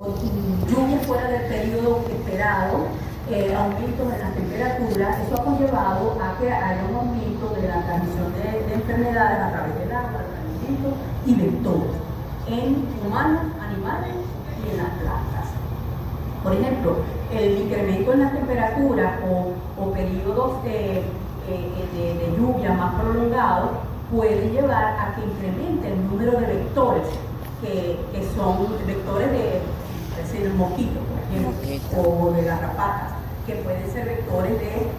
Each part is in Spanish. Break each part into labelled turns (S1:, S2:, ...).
S1: Lluvias fuera del periodo esperado, aumentos en la temperatura, eso ha conllevado a que haya un aumento de la transmisión de enfermedades a través del agua, del alimento y vectores en humanos, animales y en las plantas. Por ejemplo, el incremento en la temperatura o periodos de lluvia más prolongados puede llevar a que incremente el número de vectores que son vectores del mosquito, por ejemplo, o de garrapatas, que pueden ser vectores de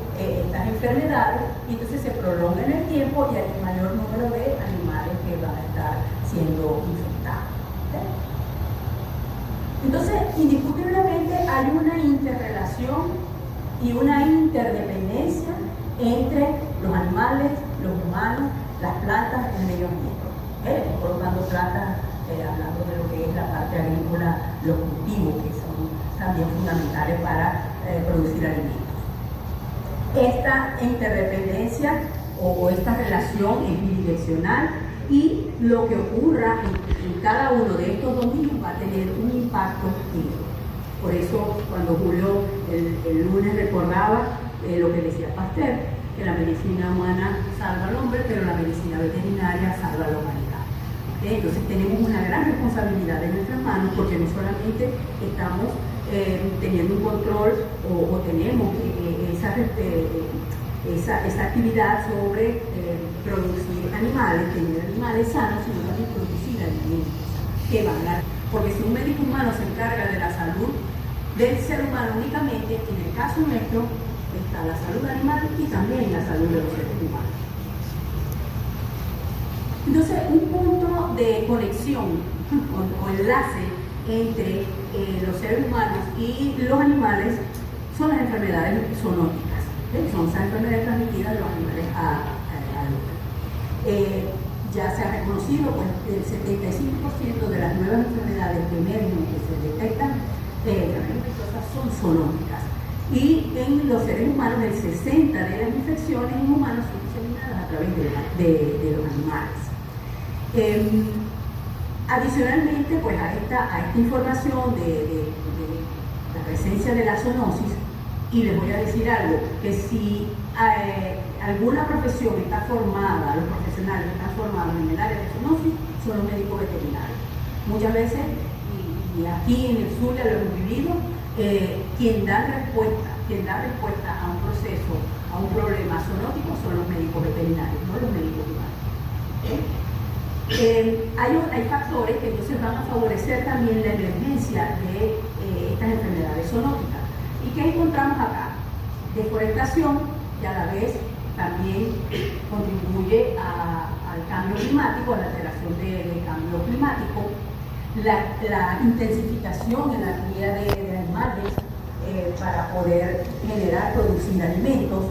S1: estas enfermedades, y entonces se prolonga en el tiempo y hay un mayor número de animales que van a estar siendo infectados. ¿Okay? Entonces, indiscutiblemente hay una interrelación y una interdependencia entre los animales, los humanos, las plantas y el medio ambiente. Estamos colocando plantas, hablando de lo que es la parte agrícola, los cultivos, que son también fundamentales para producir alimentos. Esta interdependencia o esta relación es bidireccional, y lo que ocurra en cada uno de estos dominios va a tener un impacto directo. Por eso, cuando Julio el lunes recordaba lo que decía Pasteur, que la medicina humana salva al hombre, pero la medicina veterinaria salva a la humanidad. Entonces tenemos una gran responsabilidad en nuestras manos, porque no solamente estamos teniendo un control o tenemos esa actividad sobre producir animales, tener animales sanos, sino también producir alimentos que van a... Porque si un médico humano se encarga de la salud del ser humano únicamente, en el caso nuestro está la salud animal y también la salud de los seres humanos. Entonces, un punto de conexión o enlace entre los seres humanos y los animales son las enfermedades zoonóticas. Son esas enfermedades transmitidas de los animales al hombre. Ya se ha reconocido, pues, el 75% de las nuevas enfermedades que emergen, que se detectan son zoonóticas. Y en los seres humanos, el 60% de las infecciones en humanos son diseminadas a través de los animales. Adicionalmente, pues, a esta información de la presencia de la zoonosis, y les voy a decir algo, que si alguna profesión está formada, los profesionales están formados en el área de zoonosis, son los médicos veterinarios. Muchas veces, y aquí en el sur ya lo hemos vivido, quien da respuesta a un proceso, a un problema zoonótico, son los médicos veterinarios, no los médicos humanos. Hay factores que entonces van a favorecer también la emergencia de estas enfermedades zoonóticas. ¿Y qué encontramos acá? Deforestación, que a la vez también contribuye al cambio climático, a la alteración del cambio climático, la intensificación en la cría de animales para poder producir alimentos,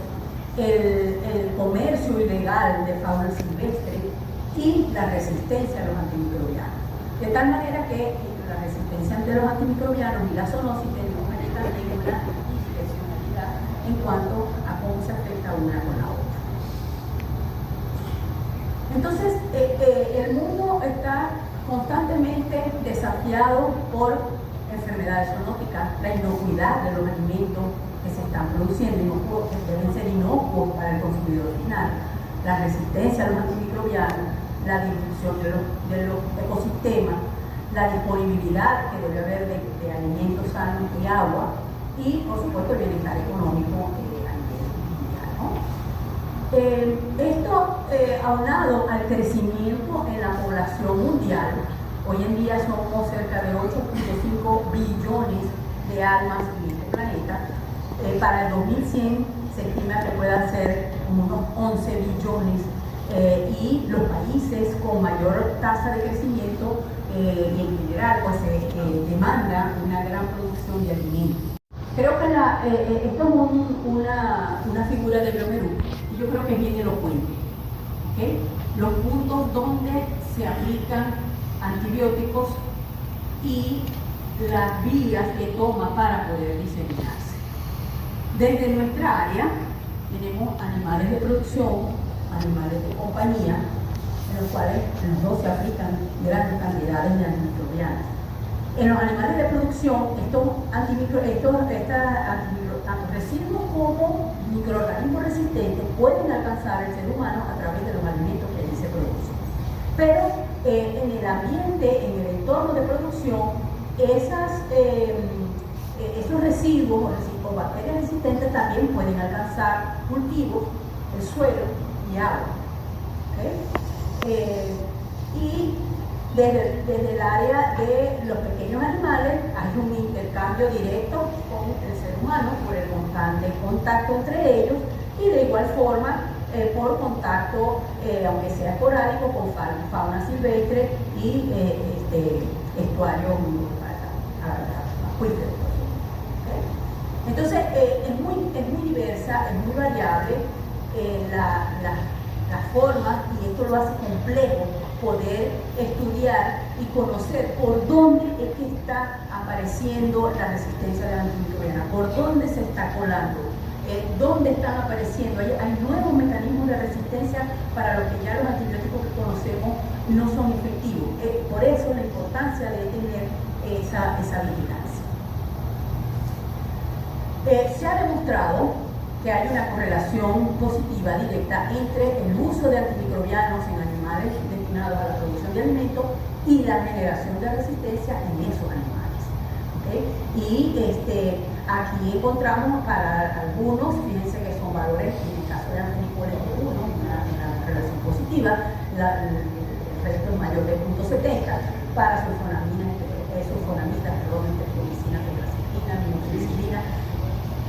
S1: el comercio ilegal de fauna silvestre y la resistencia a los antimicrobianos. De tal manera que la resistencia ante los antimicrobianos y la zoonosis tenemos también una discrecionalidad en cuanto a cómo se afecta una con la otra. Entonces, el mundo está constantemente desafiado por enfermedades zoonóticas, la inocuidad de los alimentos que se están produciendo, que deben ser inocuos para el consumidor final, la resistencia a los antimicrobianos, la disminución de los ecosistemas, la disponibilidad que debe haber de alimentos sanos y agua, y por supuesto el bienestar económico a nivel mundial, ¿no? Esto aunado al crecimiento en la población mundial, hoy en día somos cerca de 8.5 billones de almas en este planeta. Para el 2100 se estima que puedan ser unos 11 billones, y los países con mayor tasa de crecimiento y en general pues demanda una gran producción de alimentos. Creo que esto es una figura de Blomerú, y yo creo que es bien elocuente. ¿Okay? Los puntos donde se aplican antibióticos y las vías que toma para poder diseminarse. Desde nuestra área tenemos animales de producción, animales de compañía, en los cuales en los dos se aplican grandes cantidades de antimicrobianos. En los animales de producción, tanto residuos como microorganismos resistentes pueden alcanzar al ser humano a través de los alimentos que allí se producen. Pero en el ambiente, en el entorno de producción, esos residuos o bacterias resistentes también pueden alcanzar cultivos, el suelo y agua. ¿Okay? Y desde el área de los pequeños animales hay un intercambio directo con el ser humano por el constante contacto entre ellos y de igual forma por contacto, aunque sea esporádico, con fauna silvestre y estuarios acuíferos. ¿Okay? Entonces es muy diversa, es muy variable la forma, y esto lo hace complejo poder estudiar y conocer por dónde es que está apareciendo la resistencia de la antimicrobiana, por dónde se está colando, dónde están apareciendo. Hay nuevos mecanismos de resistencia para los que ya los antibióticos que conocemos no son efectivos. Por eso la importancia de tener esa vigilancia. Se ha demostrado que hay una correlación positiva directa entre el uso de antimicrobianos en animales destinados a la producción de alimentos y la generación de resistencia en esos animales. ¿Okay? Y aquí encontramos para algunos, fíjense que son valores, en el caso de antimicrobianos de 1, una relación positiva, el efecto es mayor de 0.70, para sulfonamidas, streptomicina, tetracyclina, minoxidilina,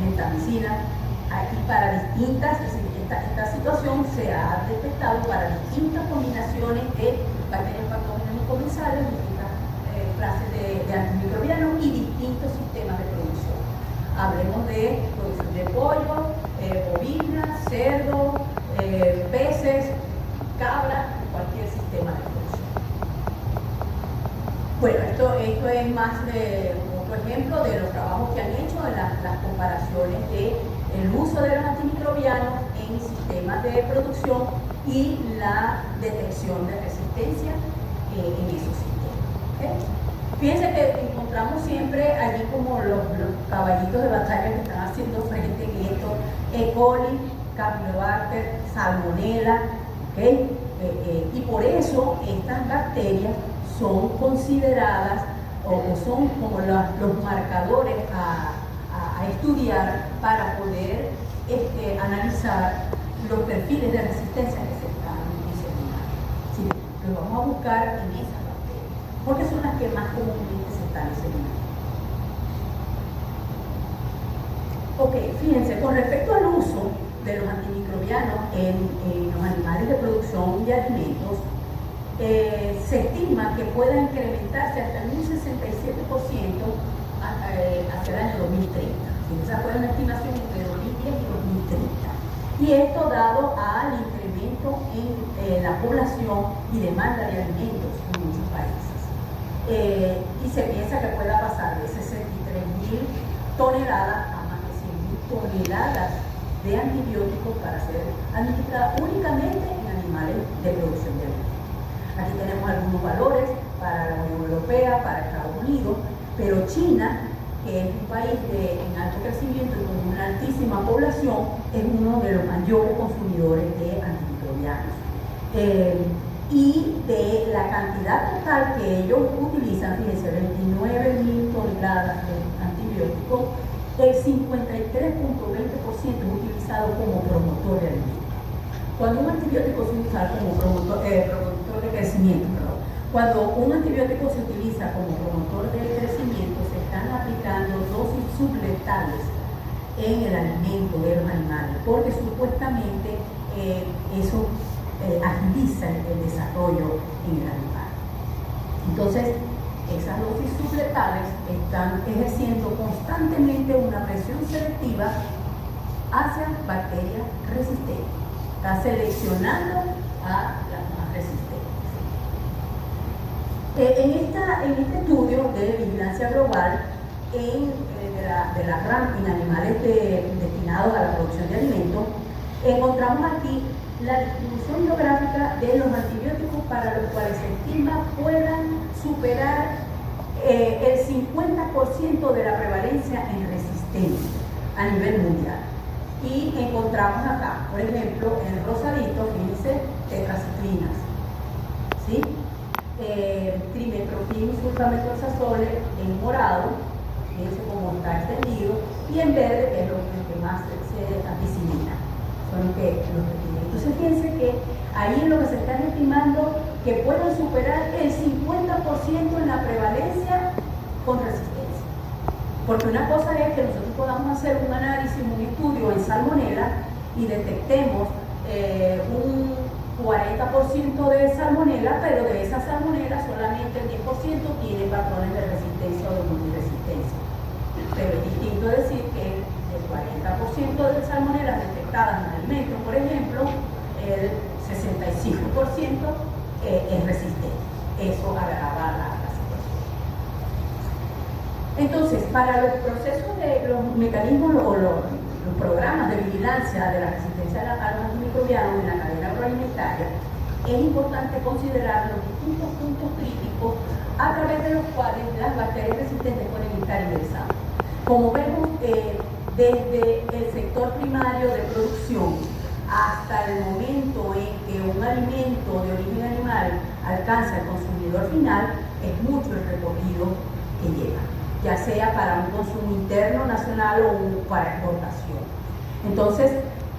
S1: gentamicina. Aquí para distintas, es decir, esta situación se ha detectado para distintas combinaciones de bacterias patógenas y comensales, distintas clases de antimicrobianos y distintos sistemas de producción. Hablemos de producción de pollo, bovina, cerdo, peces, cabra, cualquier sistema de producción. Bueno, esto es más de otro ejemplo de los trabajos que han hecho en las comparaciones de el uso de los antimicrobianos en sistemas de producción y la detección de resistencia en esos sistemas. ¿Okay? Fíjense que encontramos siempre allí como los caballitos de batalla que están haciendo frente en esto: E. coli, Campylobacter, Salmonella. ¿Okay? Y por eso estas bacterias son consideradas o son como los marcadores a estudiar para poder analizar los perfiles de resistencia que se están diseñando. Sí, los vamos a buscar en esas bacterias, porque son las que más comúnmente se están diseñando. Ok, fíjense, con respecto al uso de los antimicrobianos en los animales de producción de alimentos, se estima que pueda incrementarse hasta en un 67% hacia el año 2030. Esa fue una estimación entre 2010 y 2030. Y esto dado al incremento en la población y demanda de alimentos en muchos países. Y se piensa que pueda pasar de 63.000 toneladas a más de 100.000 toneladas de antibióticos para ser administradas únicamente en animales de producción de alimentos. Aquí tenemos algunos valores para la Unión Europea, para Estados Unidos, pero China, que es un país en alto crecimiento y con una altísima población, es uno de los mayores consumidores de antimicrobianos. Y de la cantidad total que ellos utilizan, fíjense, 29.000 toneladas de antibióticos, el 53.20% es utilizado como promotor de alimentos. Cuando un antibiótico se usa como promotor de crecimiento, cuando un antibiótico se utiliza como promotor de crecimiento, se están aplicando dosis subletales en el alimento de los animales, porque supuestamente eso agiliza el desarrollo en el animal. Entonces, esas dosis subletales están ejerciendo constantemente una presión selectiva hacia bacterias resistentes. Está seleccionando a las más resistentes. En este estudio de vigilancia global de la RAM en animales destinados a la producción de alimentos, encontramos aquí la distribución geográfica de los antibióticos para los cuales se estima puedan superar el 50% de la prevalencia en resistencia a nivel mundial. Y encontramos acá, por ejemplo, en el rosadito, fíjense, tetraciclinas, ¿sí? Trimethoprim sulfamethoxazole en morado, fíjense cómo está extendido, y en verde, que es lo que más se ampicilina, son los que tienen. Entonces fíjense que ahí es lo que se está estimando que pueden superar el 50% en la prevalencia con resistencia. Porque una cosa es que nosotros podamos hacer un análisis, un estudio en salmonela y detectemos un 40% de salmonela, pero de esa salmonela solamente el 10% tiene patrones de resistencia o de multiresistencia. Pero es distinto decir que el 40% de salmonelas detectadas en alimentos, por ejemplo, el 65% es resistente. Eso agrava la situación. Entonces, para los procesos de los mecanismos o los programas de vigilancia de la resistencia a los antimicrobianos en la cadena agroalimentaria, es importante considerar los distintos puntos críticos a través de los cuales las bacterias resistentes pueden estar ingresando. Como vemos, desde el sector primario de producción hasta el momento en que un alimento de origen animal alcanza el consumidor final, es mucho el recorrido que lleva, ya sea para un consumo interno, nacional o para exportación. Entonces,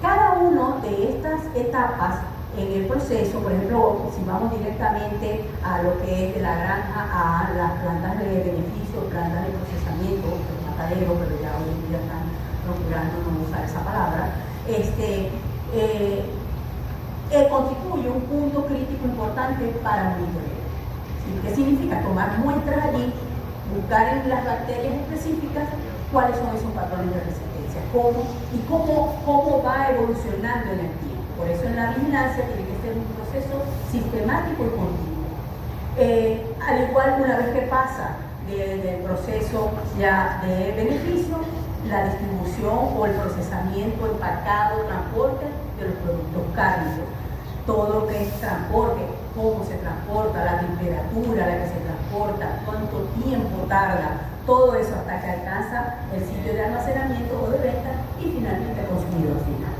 S1: cada una de estas etapas en el proceso, por ejemplo, si vamos directamente a lo que es de la granja a las plantas de beneficio, plantas de procesamiento, matadero, pero ya hoy en día están procurando no usar esa palabra, constituye un punto crítico importante para monitoreo. ¿Sí? ¿Qué significa? Tomar muestras allí, buscar en las bacterias específicas cuáles son esos patrones de resistencia, cómo va evolucionando en el tiempo. Por eso en la vigilancia tiene que ser un proceso sistemático y continuo. Al igual, una vez que pasa del proceso ya de beneficio, la distribución o el procesamiento, empacado, transporte de los productos cárnicos. Todo lo que es transporte, cómo se transporta, la temperatura a la que se transporta, cuánto tiempo tarda, todo eso hasta que alcanza el sitio de almacenamiento o de venta y finalmente el consumidor final.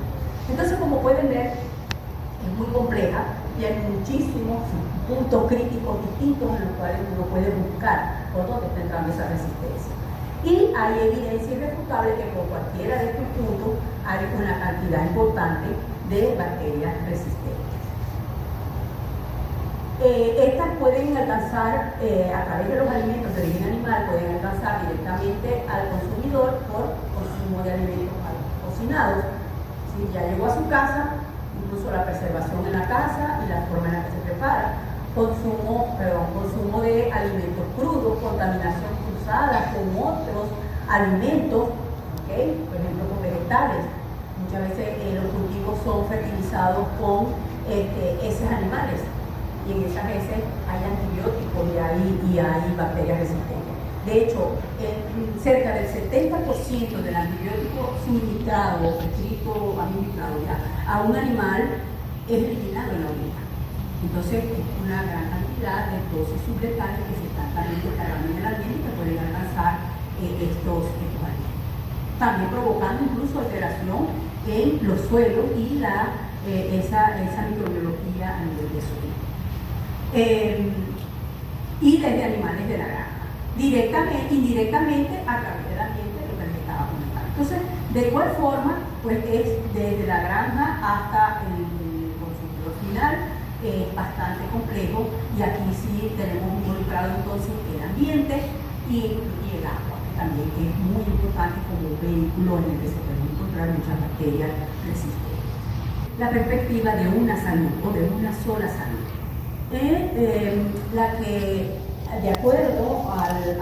S1: Entonces, como pueden ver, es muy compleja y hay muchísimos puntos críticos distintos en los cuales uno puede buscar por dónde está entrando esa resistencia. Y hay evidencia irrefutable que por cualquiera de estos puntos hay una cantidad importante de bacterias resistentes. Estas pueden alcanzar, a través de los alimentos de origen animal, pueden alcanzar directamente al consumidor por consumo de alimentos cocinados. Si ya llegó a su casa, incluso la preservación en la casa y la forma en la que se prepara. Consumo de alimentos crudos, contaminación cruzada con otros alimentos, ¿okay? Por ejemplo con vegetales. Muchas veces los cultivos son fertilizados con heces animales y en esas heces hay antibióticos y hay bacterias resistentes. De hecho, cerca del 70% del antibiótico suministrado, prescrito, administrado ya a un animal es eliminado en la orina. Entonces, es una gran cantidad de dosis subletales que se están también descargando en el ambiente y que pueden alcanzar estos alimentos. También provocando incluso alteración en los suelos y esa microbiología a nivel de suelo. Y desde animales de la granja. Indirectamente a través del ambiente, lo que les estaba comentando. Entonces, de igual forma, pues es desde la granja hasta el consumidor final, es bastante complejo y aquí sí tenemos involucrado entonces el ambiente y el agua, que también es muy importante como vehículo en el que se pueden encontrar muchas bacterias resistentes. La perspectiva de una salud o de una sola salud es la que, de acuerdo al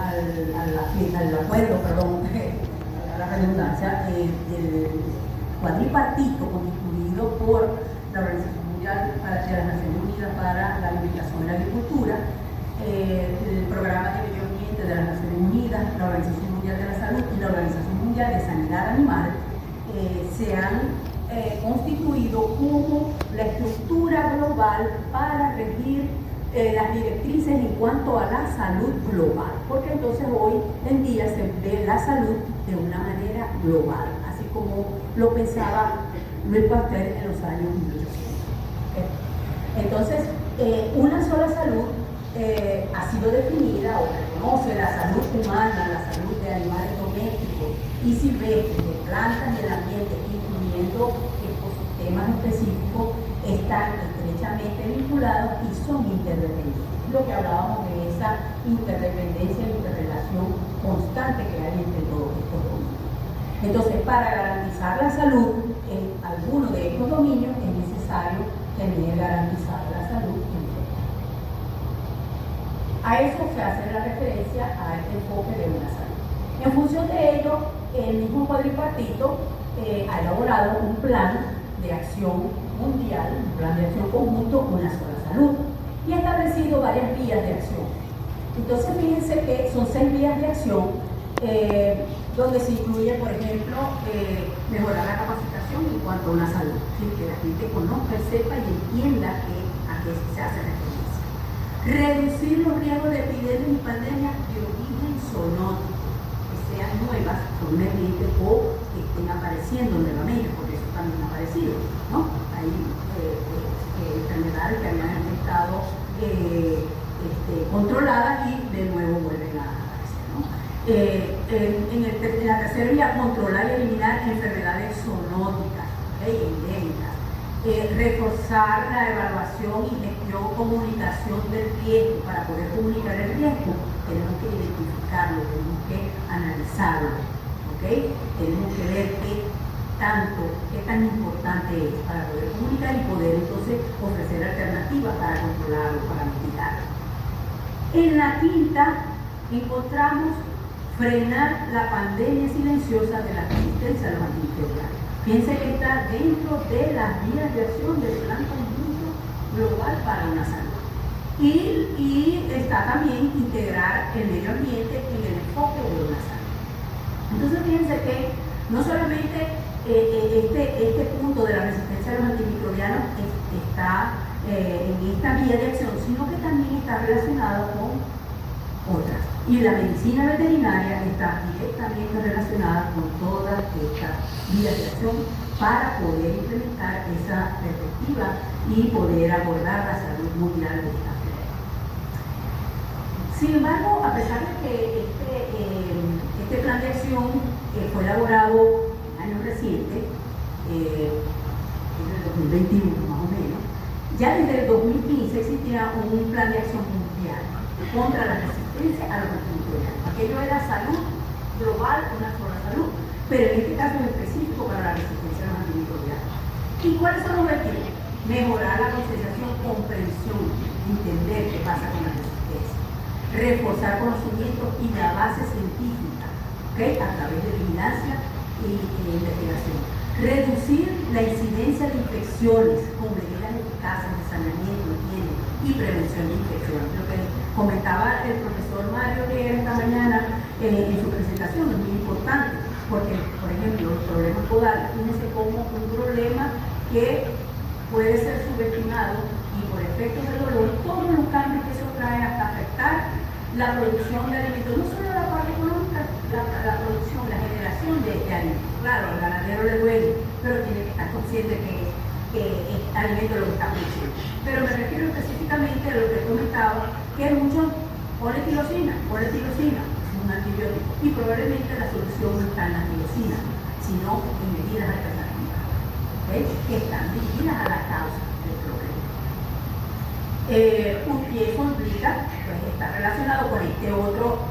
S1: acuerdo, a la redundancia, el cuadripartito constituido por la Organización Mundial de las Naciones Unidas para la Alimentación y la Agricultura, el Programa de Medio Ambiente de las Naciones Unidas, la Organización Mundial de la Salud y la Organización Mundial de Sanidad Animal se han constituido como la estructura global para regir las directrices en cuanto a la salud global, porque entonces hoy en día se ve la salud de una manera global, así como lo pensaba Louis Pasteur en los años 1800. Entonces, una sola salud ha sido definida o reconoce la salud humana, la salud de animales domésticos y silvestres, de plantas y del ambiente, incluyendo ecosistemas específicos, están estrechamente vinculados y son interdependientes. Lo que hablábamos de esa interdependencia e interrelación constante que hay entre todos estos dominios. Entonces, para garantizar la salud en alguno de estos dominios es necesario tener garantizada la salud en todos. A eso se hace la referencia a este enfoque de una salud. En función de ello, el mismo cuadripartito ha elaborado un plan de acción mundial, un plan de acción conjunto, una sola salud, y ha establecido varias vías de acción. Entonces, fíjense que son 6 vías de acción, donde se incluye, por ejemplo, mejorar la capacitación en cuanto a una salud, ¿sí? Que la gente conozca, sepa y entienda a qué se hace referencia. Reducir los riesgos de epidemias y pandemias de origen zoonótico, que sean nuevas, emergentes o que estén apareciendo nuevamente, porque eso también ha aparecido, ¿no? Hay enfermedades que habían estado controladas y de nuevo vuelven a aparecer, ¿no? En la tercera vía, controlar y eliminar enfermedades zoonóticas, endémicas. Reforzar la evaluación y gestión, comunicación del riesgo. Para poder comunicar el riesgo tenemos que identificarlo, tenemos que analizarlo, ¿okay? Tenemos que ver qué tan importante es para poder comunicar y poder entonces ofrecer alternativas para controlarlo, para mitigarlo. En la quinta encontramos frenar la pandemia silenciosa de la resistencia a los antimicrobianos. Piense que está dentro de las vías de acción del Plan Conjunto Global para una Salud. Y está también integrar el medio ambiente en el enfoque de una salud. Entonces, fíjense que no solamente este punto de la resistencia a los antimicrobianos está en esta vía de acción, sino que también está relacionado con otras. Y la medicina veterinaria está directamente relacionada con todas estas vías de acción para poder implementar esa perspectiva y poder abordar la salud mundial de esta manera. Sin embargo, a pesar de que este plan de acción fue elaborado en años recientes, en el 2021 más o menos, ya desde el 2015 existía un plan de acción mundial contra la resistencia a los antimicrobianos. Aquello era salud global, una sola salud, pero en este caso es específico para la resistencia a los antimicrobianos. ¿Y cuáles son los objetivos? Mejorar la concienciación, comprensión, entender qué pasa con la resistencia, reforzar conocimientos y la base científica, ¿okay? A través de vigilancia y investigación, reducir la incidencia de infecciones con medidas eficaces de saneamiento, higiene y prevención de infecciones. Lo que comentaba el profesor Mario Riera esta mañana en su presentación es muy importante, porque, por ejemplo, los problemas podales, fíjense como un problema que puede ser subestimado y por efectos del dolor, todos los cambios que eso trae hasta afectar la producción de alimentos, no solo la parte económica, la producción, la generación de alimentos. Claro, al ganadero le duele, pero tiene que estar consciente que es alimento lo que está produciendo. Pero me refiero específicamente a lo que comentaba, que mucho pone tirosina, es un antibiótico, y probablemente la solución no está en la tirosina, sino en medidas alternativas, ¿okay? Que están dirigidas a la causa del problema. Y eso implica, pues, está relacionado con este otro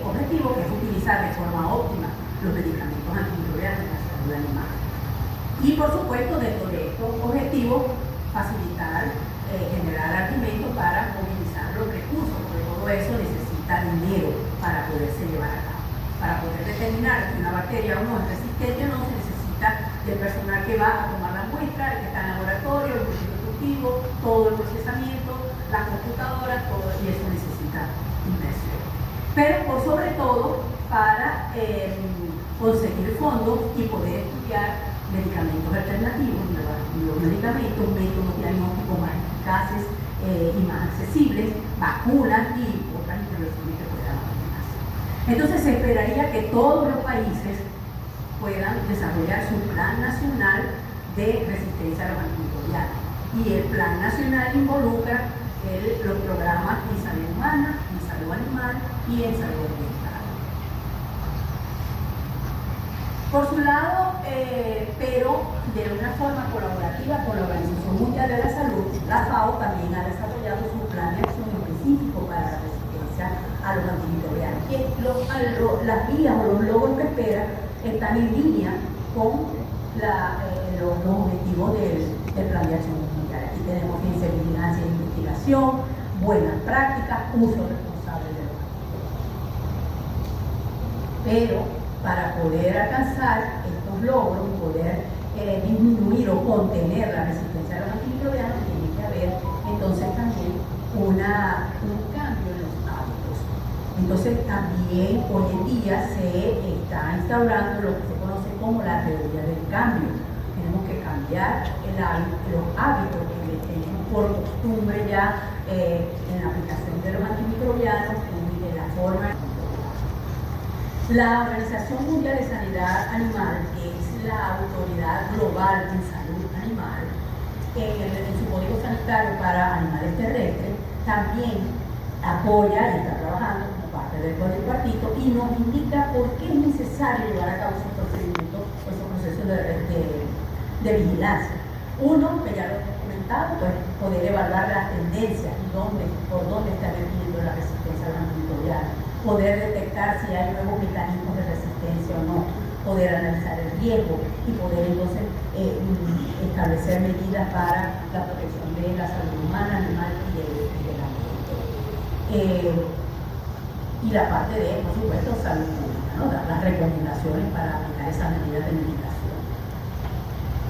S1: objetivo, que es utilizar de forma óptima los medicamentos antimicrobianos en la salud animal. Y por supuesto, dentro de estos objetivos, facilitar, generar alimentos para movilizar los recursos, porque todo eso necesita dinero para poderse llevar a cabo. Para poder determinar si una bacteria o no es resistente o no, se necesita del personal que va a tomar la muestra, el que está en el laboratorio, el proceso cultivo, todo el procesamiento, las computadoras, todo, y eso necesita inversión. Pero por sobre todo para conseguir fondos y poder estudiar medicamentos alternativos, los medicamentos, métodos diagnósticos más eficaces y más accesibles, vacunas y otras intervenciones que puedan hacer. Entonces se esperaría que todos los países puedan desarrollar su plan nacional de resistencia a los antimicrobianos. Y el plan nacional involucra los programas en salud humana, en salud animal y en salud ambiental. Por su lado, pero de una forma colaborativa con la Organización Mundial de la Salud, la FAO también ha desarrollado su plan de acción específico para la resistencia a los antimicrobianos. Las vías o los logros que espera están en línea con los objetivos del plan de acción mundial. Aquí tenemos ciencia, vigilancia e investigación, buenas prácticas, uso responsable de los antibióticos. Pero para poder alcanzar estos logros, poder disminuir o contener la resistencia a los antimicrobianos, tiene que haber entonces también un cambio en los hábitos. Entonces también hoy en día se está instaurando lo que se conoce como la teoría del cambio. Tenemos que cambiar los hábitos que tenemos por costumbre ya en la aplicación de los antimicrobianos y de la forma. La Organización Mundial de Sanidad Animal, que es la autoridad global en salud animal, en su código sanitario para animales terrestres, también apoya y está trabajando como parte del código cuartito y nos indica por qué es necesario llevar a cabo esos procedimientos, esos procesos de vigilancia. Uno, que ya lo hemos comentado, pues poder evaluar las tendencias y por dónde está vertiendo la resistencia a los antimicrobianos, poder detectar si hay nuevos mecanismos de resistencia o no, poder analizar el riesgo y poder entonces establecer medidas para la protección de la salud humana, animal y del ambiente. Y la parte de, por supuesto, salud pública, ¿no? Las recomendaciones para aplicar esas medidas de mitigación.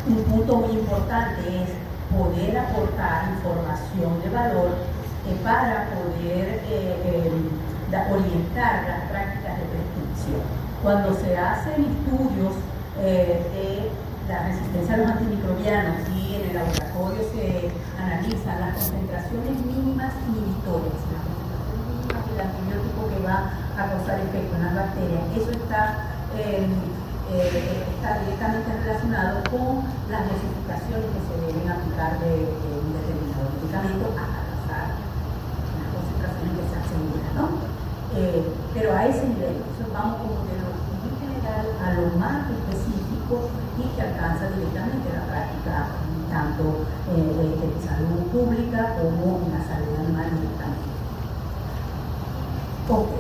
S1: Un punto muy importante es poder aportar información de valor para poder orientar las prácticas de prescripción. Cuando se hacen estudios de la resistencia a los antimicrobianos y en el laboratorio se analizan las concentraciones mínimas inhibitorias, las concentraciones mínimas del antibiótico que va a causar efecto en las bacterias, eso está directamente relacionado con las dosificaciones que se deben aplicar de un determinado medicamento hasta alcanzar unas concentraciones que sean seguras, ¿no? Pero a ese nivel, eso vamos como de lo muy general a lo más específico y que alcanza directamente la práctica tanto de salud pública como en la salud animal directamente. Ok.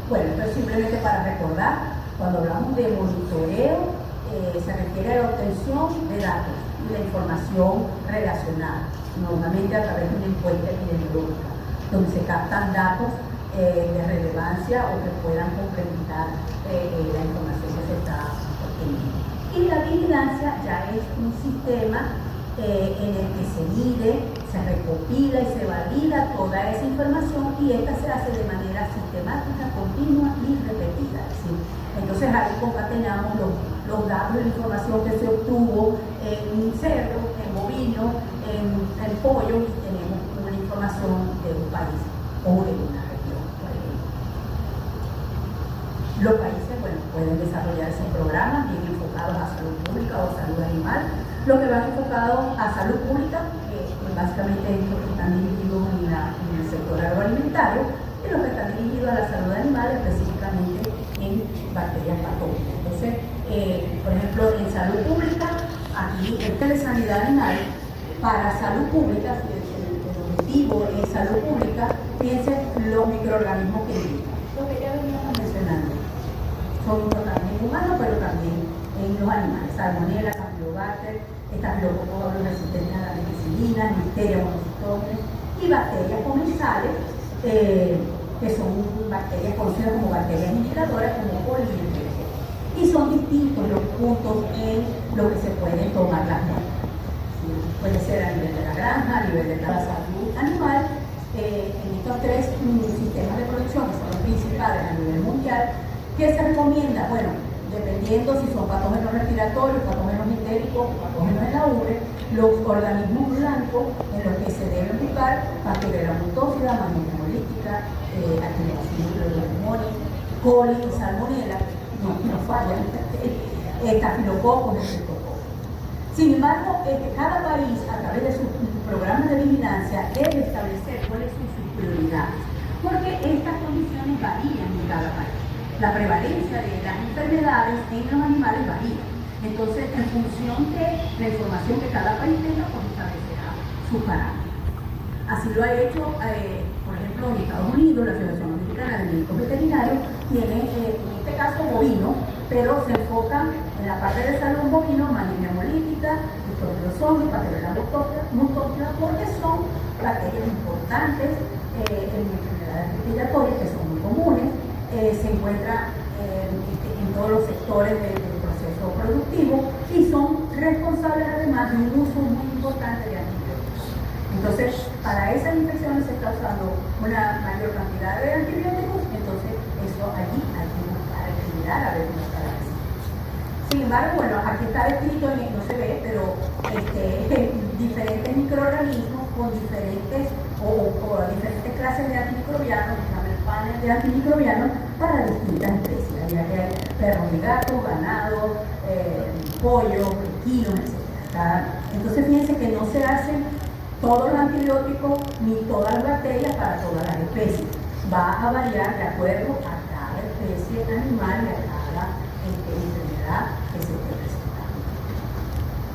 S1: Bueno, entonces simplemente para recordar, cuando hablamos de monitoreo, se refiere a la obtención de datos y la información relacionada, normalmente a través de una encuesta epidemiológica, donde se captan datos de relevancia o que puedan complementar la información que se está obteniendo. Y la vigilancia ya es un sistema en el que se mide, se recopila y se valida toda esa información y esta se hace de manera sistemática, continua y repetida. ¿Sí? Entonces ahí concatenamos los datos de la información que se obtuvo en cerdo, en bovino, en pollo y tenemos una información de un país o de una región, por ejemplo. Los países, bueno, pueden desarrollarse programas bien enfocados a salud pública o salud animal. Los que van enfocados a salud pública, básicamente los que están dirigidos en el sector agroalimentario, y los que están dirigidos a la salud animal, específicamente en bacterias patógenas. Entonces, por ejemplo, en salud pública, aquí el plan de sanidad animal, para salud pública, el objetivo es salud pública, piensen los microorganismos que viven. Lo que ya veníamos mencionando. Son importantes en humanos, pero también en los animales. Salmonella, Campylobacter, estafilococcus resistentes a la penicilina, Listeria monocytogenes y bacterias comensales, que son bacterias conocidas como bacterias inhibidoras, como Colibrium. Y son distintos los puntos en los que se pueden tomar las muestras. Puede ser a nivel de la granja, a nivel de la salud animal. En estos tres sistemas de producción, que son los principales a nivel mundial, ¿qué se recomienda? Bueno, dependiendo si son patógenos respiratorios, patógenos entéricos o patógenos en la ubre, los organismos blancos en los que se deben buscar Bacteria mutófila, Manilla hemolítica, Actinobacillus coli y salmonella, no fallan, estafilococos, estreptococos. Sin embargo, cada país, a través de sus programas de vigilancia, debe establecer cuáles son sus prioridades, porque estas condiciones varían en cada país. La prevalencia de las enfermedades en los animales varía. Entonces, en función de la información que cada país tenga, pues establecerá sus parámetros. Así lo ha hecho, por ejemplo, en Estados Unidos, la Asociación Americana de Médicos Veterinarios tiene, en este caso, bovino, pero se enfocan en la parte de salud bovino, Manilla hemolítica, Diploidosoma, Bacteria mutófila, porque son bacterias importantes en enfermedades respiratorias que son muy comunes, se encuentran en todos los sectores del proceso productivo y son responsables además de un uso muy importante de antibióticos. Entonces, para esas infecciones se está usando una mayor cantidad de antibióticos, entonces eso allí hay que buscar, hay que mirar a ver cómo está la receta. Sin embargo, bueno, aquí está descrito, no se ve, pero diferentes microorganismos con diferentes diferentes clases de antimicrobianos, se llama el panel de antimicrobianos para distintas especies, ya que hay perros y gatos, ganado, pollo, equinos, etc. Entonces fíjense que no se hacen todos los antibióticos ni todas las bacterias para todas las especies. Va a variar de acuerdo a cada especie animal y a cada enfermedad que se esté presentando.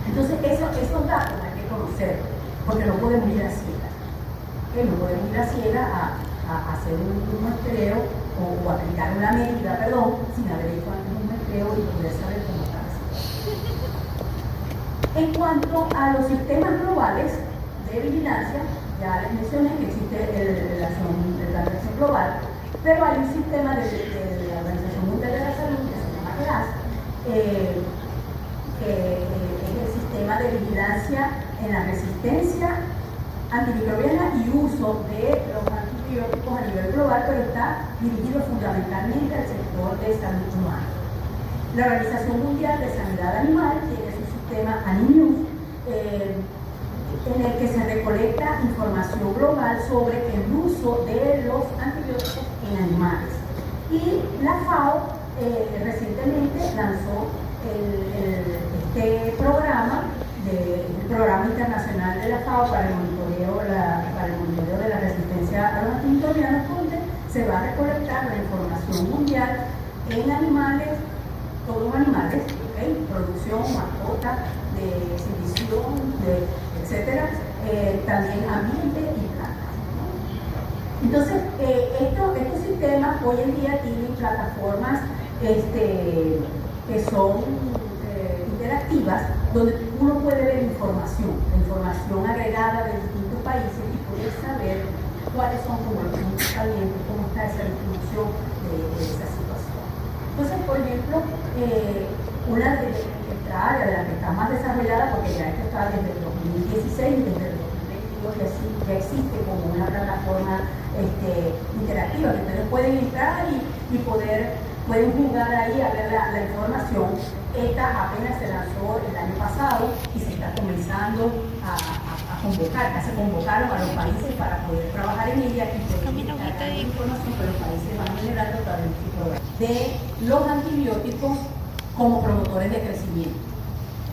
S1: Entonces esos datos hay que conocerlos, porque no podemos ir a ciegas. No podemos ir a ciegas a hacer un muestreo o aplicar una medida, sin haber hecho antes un muestreo y poder saber cómo está la situación. En cuanto a los sistemas globales de vigilancia, ya les mencioné que existe la Organización Global, pero hay un sistema de la Organización Mundial de la Salud que se llama GLAS, que es el sistema de vigilancia en la resistencia antimicrobiana y uso de los antibióticos a nivel global, pero está dirigido fundamentalmente al sector de salud humana. La Organización Mundial de Sanidad Animal tiene su sistema ANIMUS, en el que se recolecta información global sobre el uso de los antibióticos en animales. Y la FAO recientemente lanzó este programa, el Programa Internacional de la FAO para el monitoreo de la resistencia a los antimicrobianos, donde se va a recolectar la información mundial en animales, todos animales, producción, mascota, de exhibición, etcétera, también ambiente y plantas. Entonces, estos sistemas hoy en día tienen plataformas que son interactivas, donde uno puede ver información agregada de distintos países y poder saber cuáles son como los puntos calientes, cómo está esa distribución de esa situación. Entonces, por ejemplo, una de nuestra área de la que está más desarrollada, porque ya esto está desde el 2016 y desde el 2022 ya existe como una plataforma interactiva que ustedes pueden entrar y pueden jugar ahí a ver la información. Esta apenas se lanzó el año pasado y se está comenzando a convocar, ya se convocaron a los países para poder trabajar en ella y poder generar información que los países van generando para el tipo de los antibióticos como promotores de crecimiento.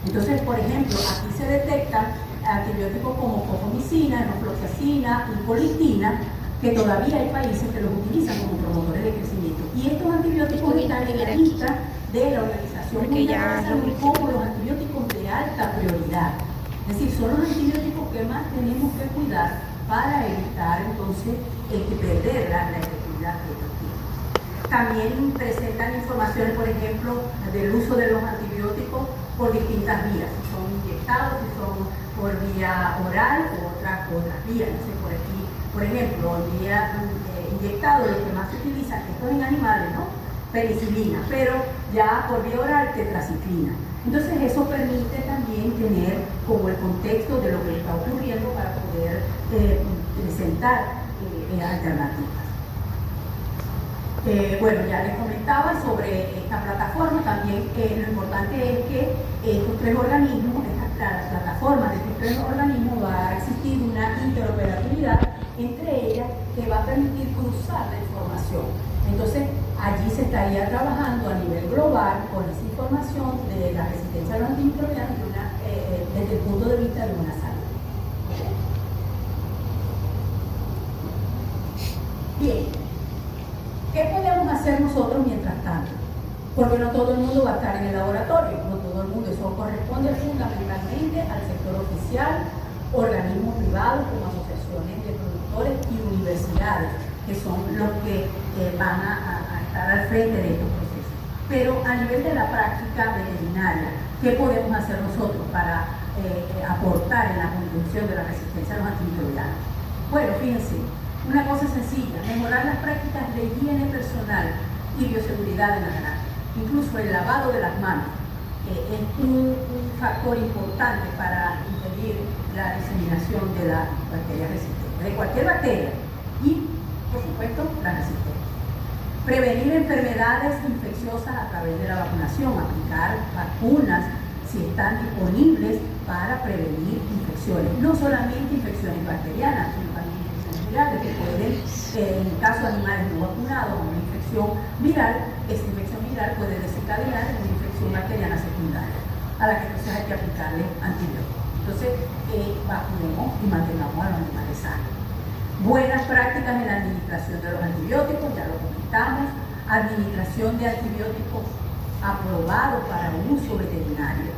S1: Entonces, por ejemplo, aquí se detectan antibióticos como cofomicina, enofloxacina y politina, que todavía hay países que los utilizan como promotores de crecimiento. Y estos antibióticos están en la lista de la Organización Mundial de la Salud como los antibióticos de alta prioridad. Es decir, son los antibióticos que más tenemos que cuidar para evitar entonces perder la efectividad que ellos tienen. También presentan informaciones, por ejemplo, del uso de los antibióticos por distintas vías. Si son inyectados, si son por vía oral o otras vías. Entonces, por aquí, por ejemplo, en vía inyectado, lo que más se utiliza, esto es en animales, ¿no? Penicilina, pero ya por vía oral, tetraciclina. Entonces, eso permite también tener como el contexto de lo que está ocurriendo para poder presentar alternativas. Bueno, ya les comentaba sobre esta plataforma. También lo importante es que estos tres organismos, las plataformas de estos tres organismos, va a existir una interoperabilidad entre ellas que va a permitir cruzar la información. Entonces, allí se estaría trabajando a nivel global con esa información de la resistencia a los antimicrobianos desde el punto de vista de una salud. Bien, ¿qué podemos hacer nosotros mientras tanto? Porque no todo el mundo va a estar en el laboratorio, no todo el mundo, eso corresponde fundamentalmente al sector oficial, organismos privados como asociaciones de productores y universidades, que son los que van a estar al frente de estos procesos. Pero a nivel de la práctica veterinaria, ¿qué podemos hacer nosotros para aportar en la contención de la resistencia a los antimicrobianos? Bueno, fíjense, una cosa sencilla: mejorar las prácticas de higiene personal y bioseguridad en la granja. Incluso el lavado de las manos es un factor importante para impedir la diseminación de las bacterias resistentes, de cualquier bacteria y, por supuesto, la resistente. Prevenir enfermedades infecciosas a través de la vacunación, aplicar vacunas si están disponibles para prevenir infecciones, no solamente infecciones bacterianas, sino también infecciones virales que pueden, en el caso de animales no vacunados, una infección viral, esa infección viral puede desencadenar una infección bacteriana secundaria, a la que entonces hay que aplicarle antibióticos. Entonces, vacunemos y mantengamos a los animales sanos. Buenas prácticas en la administración de los antibióticos, ya lo comentamos. Administración de antibióticos aprobados para uso veterinario.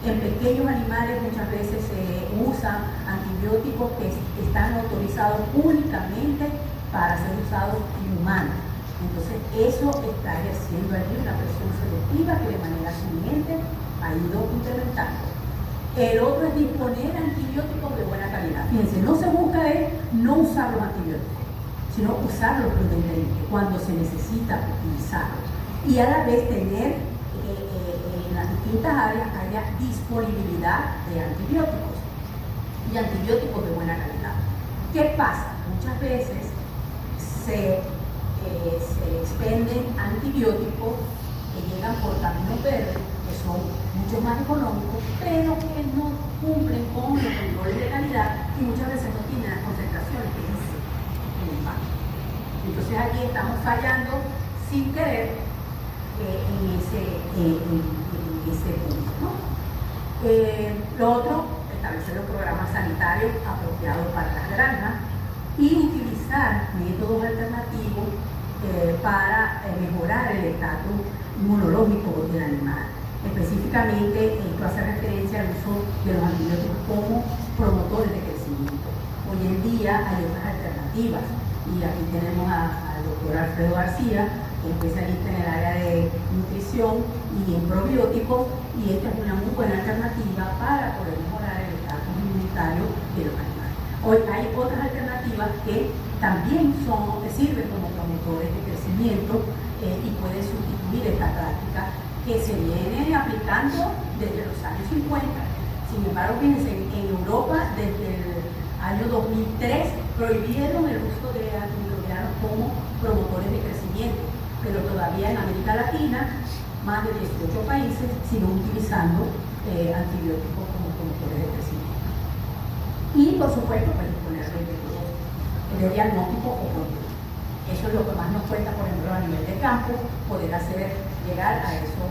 S1: En pequeños animales muchas veces se usan antibióticos que están autorizados únicamente para ser usados en humanos. Entonces, eso está ejerciendo allí una presión selectiva que de manera siguiente ha ido incrementando. El otro es disponer antibióticos de buena calidad. Fíjense, no se busca no usar los antibióticos, sino usarlos prudentemente cuando se necesita utilizarlos. Y a la vez tener en las distintas áreas haya disponibilidad de antibióticos y antibióticos de buena calidad. ¿Qué pasa? Muchas veces se expenden antibióticos que llegan por caminos verdes, que son mucho más económicos, pero que no cumplen con los controles de calidad y muchas veces no tienen las concentraciones que dicen en el banco. Entonces aquí estamos fallando sin querer en ese punto, ¿no? Lo otro, establecer los programas sanitarios apropiados para las granjas y utilizar métodos alternativos para mejorar el estatus inmunológico del animal. Específicamente, esto hace referencia al uso de los antibióticos como promotores de crecimiento. Hoy en día hay otras alternativas y aquí tenemos al doctor Alfredo García, especialista en el área de nutrición y en probióticos, y esta es una muy buena alternativa para poder mejorar el estatus inmunitario de los animales. Hoy hay otras alternativas que también sirven como promotores de crecimiento y pueden sustituir esta práctica que se viene aplicando desde los años 50. Sin embargo, fíjense, en Europa desde el año 2003 prohibieron el uso de antimicrobianos como promotores de crecimiento, pero todavía en América Latina más de 18 países siguen utilizando antibióticos como promotores de crecimiento. Y por supuesto, pues disponer de métodos de diagnóstico oportuno. Eso es lo que más nos cuesta, por ejemplo, a nivel de campo, poder llegar a esos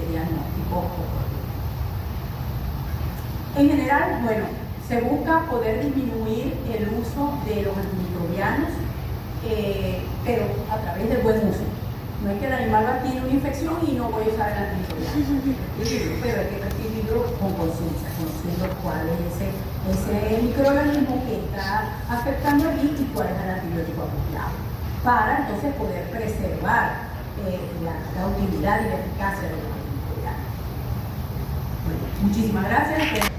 S1: diagnósticos oportunos. En general, bueno, se busca poder disminuir el uso de los antimicrobianos, pero a través del buen uso. No es que el animal tiene una infección y no voy a usar el antimicrobiano, pero hay que prescribirlo con conciencia, conociendo cuál es ese microorganismo que está afectando allí y cuál es el antibiótico apropiado, para entonces poder preservar la utilidad y la eficacia de los antimicrobianos. Bueno, muchísimas gracias.